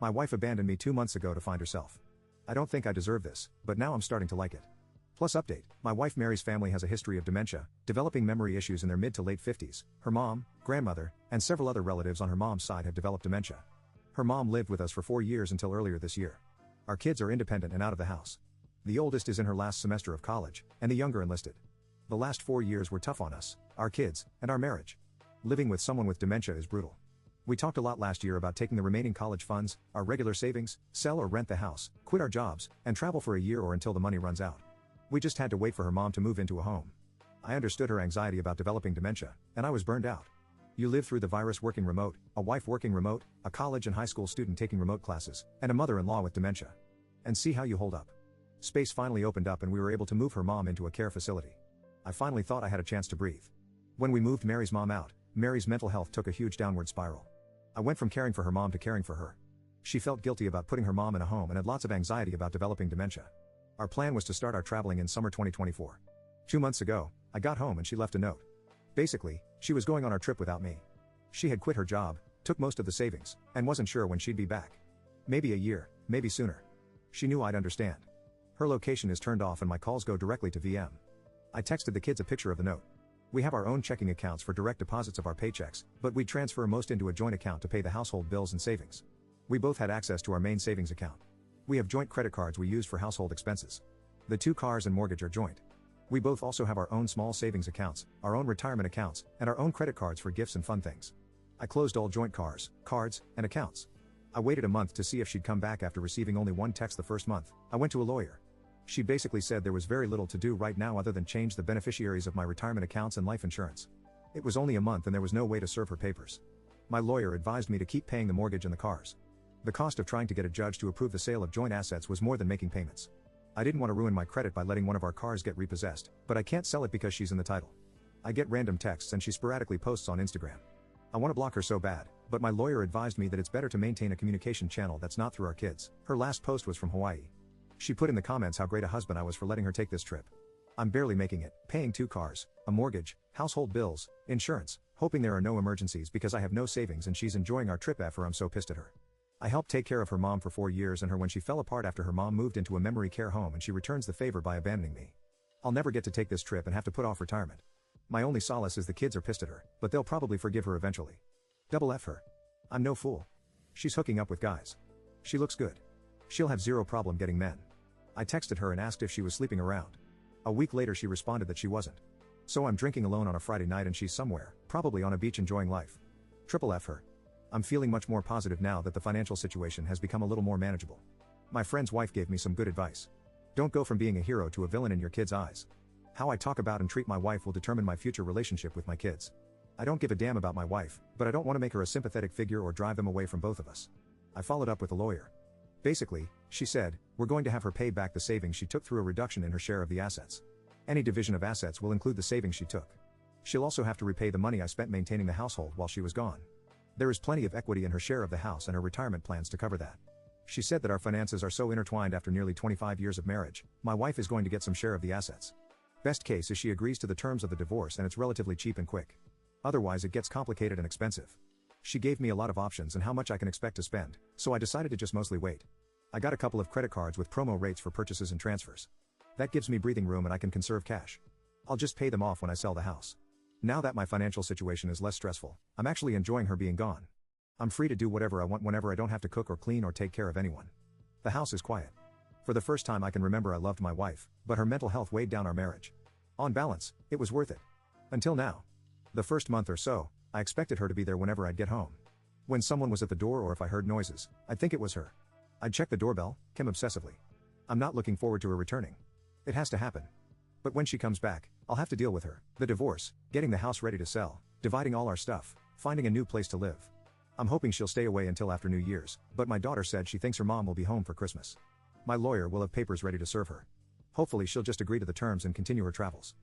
My wife abandoned me 2 months ago to find herself. I don't think I deserve this, but now I'm starting to like it. Plus update, my wife Mary's family has a history of dementia, developing memory issues in their mid to late 50s. Her mom, grandmother, and several other relatives on her mom's side have developed dementia. Her mom lived with us for 4 years until earlier this year. Our kids are independent and out of the house. The oldest is in her last semester of college, and the younger enlisted. The last 4 years were tough on us, our kids, and our marriage. Living with someone with dementia is brutal. We talked a lot last year about taking the remaining college funds, our regular savings, sell or rent the house, quit our jobs, and travel for a year or until the money runs out. We just had to wait for her mom to move into a home. I understood her anxiety about developing dementia, and I was burned out. You live through the virus working remote, a wife working remote, a college and high school student taking remote classes, and a mother-in-law with dementia. And see how you hold up. Space finally opened up and we were able to move her mom into a care facility. I finally thought I had a chance to breathe. When we moved Mary's mom out, Mary's mental health took a huge downward spiral. I went from caring for her mom to caring for her. She felt guilty about putting her mom in a home and had lots of anxiety about developing dementia. Our plan was to start our traveling in summer 2024. 2 months ago, I got home and she left a note. Basically, she was going on our trip without me. She had quit her job, took most of the savings, and wasn't sure when she'd be back. Maybe a year, maybe sooner. She knew I'd understand. Her location is turned off and my calls go directly to VM. I texted the kids a picture of the note. We have our own checking accounts for direct deposits of our paychecks, but we transfer most into a joint account to pay the household bills and savings. We both had access to our main savings account. We have joint credit cards we use for household expenses. The 2 cars and mortgage are joint. We both also have our own small savings accounts, our own retirement accounts, and our own credit cards for gifts and fun things. I closed all joint cars, cards, and accounts. I waited a month to see if she'd come back after receiving only one text the first month. I went to a lawyer. She basically said there was very little to do right now other than change the beneficiaries of my retirement accounts and life insurance. It was only a month and there was no way to serve her papers. My lawyer advised me to keep paying the mortgage and the cars. The cost of trying to get a judge to approve the sale of joint assets was more than making payments. I didn't want to ruin my credit by letting one of our cars get repossessed, but I can't sell it because she's in the title. I get random texts and she sporadically posts on Instagram. I want to block her so bad, but my lawyer advised me that it's better to maintain a communication channel that's not through our kids. Her last post was from Hawaii. She put in the comments how great a husband I was for letting her take this trip. I'm barely making it, paying 2 cars, a mortgage, household bills, insurance, hoping there are no emergencies because I have no savings and she's enjoying our trip after I'm so pissed at her. I helped take care of her mom for 4 years and her when she fell apart after her mom moved into a memory care home and she returns the favor by abandoning me. I'll never get to take this trip and have to put off retirement. My only solace is the kids are pissed at her, but they'll probably forgive her eventually. Double F her. I'm no fool. She's hooking up with guys. She looks good. She'll have zero problem getting men. I texted her and asked if she was sleeping around. A week later she responded that she wasn't. So I'm drinking alone on a Friday night and she's somewhere, probably on a beach enjoying life. Triple F her. I'm feeling much more positive now that the financial situation has become a little more manageable. My friend's wife gave me some good advice. Don't go from being a hero to a villain in your kids' eyes. How I talk about and treat my wife will determine my future relationship with my kids. I don't give a damn about my wife, but I don't want to make her a sympathetic figure or drive them away from both of us. I followed up with a lawyer. Basically, she said, we're going to have her pay back the savings she took through a reduction in her share of the assets. Any division of assets will include the savings she took. She'll also have to repay the money I spent maintaining the household while she was gone. There is plenty of equity in her share of the house and her retirement plans to cover that. She said that our finances are so intertwined after nearly 25 years of marriage, my wife is going to get some share of the assets. Best case is she agrees to the terms of the divorce and it's relatively cheap and quick. Otherwise it gets complicated and expensive. She gave me a lot of options and how much I can expect to spend, so I decided to just mostly wait. I got a couple of credit cards with promo rates for purchases and transfers. That gives me breathing room and I can conserve cash. I'll just pay them off when I sell the house. Now that my financial situation is less stressful, I'm actually enjoying her being gone. I'm free to do whatever I want whenever I don't have to cook or clean or take care of anyone. The house is quiet. For the first time I can remember I loved my wife, but her mental health weighed down our marriage. On balance, it was worth it. Until now. The first month or so, I expected her to be there whenever I'd get home. When someone was at the door or if I heard noises, I'd think it was her. I'd check the doorbell, Kim obsessively. I'm not looking forward to her returning. It has to happen. But when she comes back, I'll have to deal with her, the divorce, getting the house ready to sell, dividing all our stuff, finding a new place to live. I'm hoping she'll stay away until after New Year's, but my daughter said she thinks her mom will be home for Christmas. My lawyer will have papers ready to serve her. Hopefully she'll just agree to the terms and continue her travels.